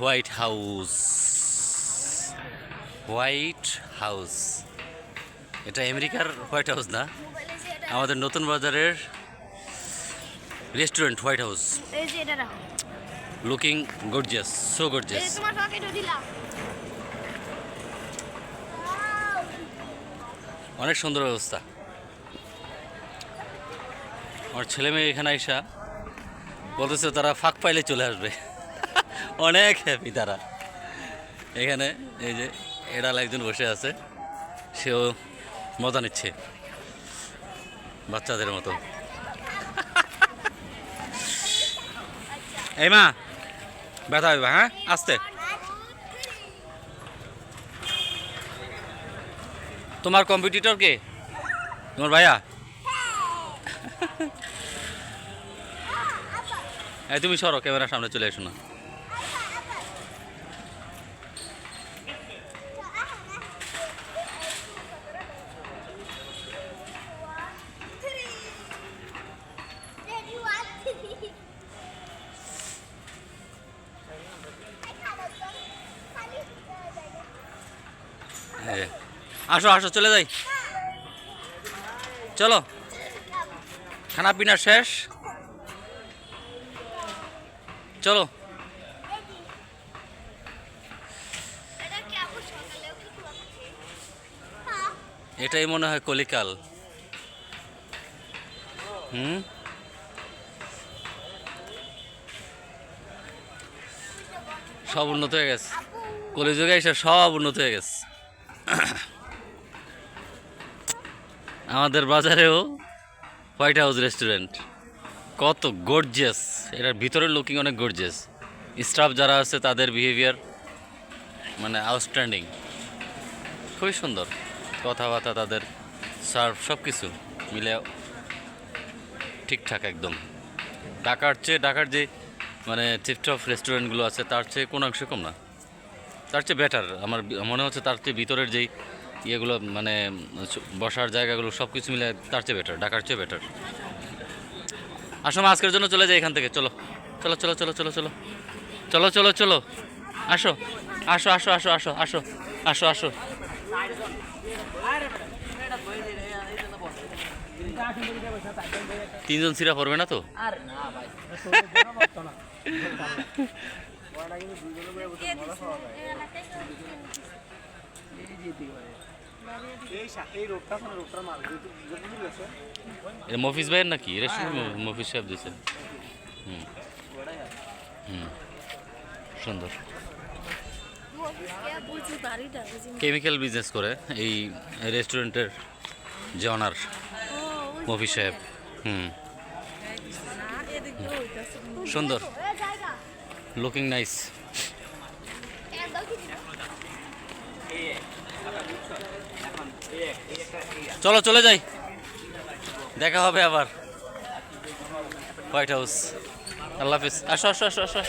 White house, white house, এটা আমেরিকার white house না, আমাদের নতুন বাজারের restaurant white house. Looking gorgeous, so gorgeous. অনেক সুন্দর ব্যবস্থা। আমার ছেলে মেয়ে এখানে আইসা বলতেছে তারা ফাঁক পাইলে চলে আসবে। অনেক হ্যাপি তারা এখানে। এই যে এডাল একজন বসে আছে, সেও মজা নিচ্ছে বাচ্চাদের মতো। এই মা ব্যথা হবে, হ্যাঁ আস্তে। তোমার কম্পিটিটর কে? তোমার ভাইয়া? এই তুমি সরো, ক্যামেরার সামনে চলে এসো না। আসো আসো, চলে যাই, চলো। খানা পিনা শেষ, চলো। এটাই মনে হয় কলিকাল। সব উন্নত হয়ে গেছে, কলিযুগে এসে সব উন্নত হয়ে গেছে। আমাদের বাজারেও হোয়াইট হাউস রেস্টুরেন্ট, কত গর্জিয়াস। এটার ভিতরের লুকিং অনেক গর্জিয়াস। স্টাফ যারা আছে তাদের বিহেভিয়ার মানে আউটস্ট্যান্ডিং, খুবই সুন্দর। কথাবার্তা, তাদের সার্ভ, সব কিছু মিলে ঠিকঠাক একদম। ঢাকার যে মানে টিপটপ রেস্টুরেন্টগুলো আছে তার চেয়ে কোনো অংশে কম না, তার চেয়ে বেটার। আমার মনে হচ্ছে তার চেয়ে ভিতরের যেই ইয়েগুলো মানে বসার জায়গাগুলো সব কিছু মিলে তার চেয়ে বেটার, ঢাকার চেয়ে বেটার। আসো মা, আজকের জন্য চলে যাই এখান থেকে। চলো চলো চলো চলো চলো চলো চলো চলো চলো, আসো আসো আসো আসো আসো আসো আসো আসো। তিনজন সিরা পড়বে না তো? মফিজ ভাইয়ের নাকি এটা? মফিজ সাহেব দিয়েছে। সুন্দর। কেমিক্যাল বিজনেস করে এই রেস্টুরেন্টের যে অনার মফিজ সাহেব। সুন্দর, লুকিং নাইস। চলো চলে যাই, দেখা হবে আবার হোয়াইট হাউস। আল্লাহ হাফিজ। আসো আসো আসো আসো।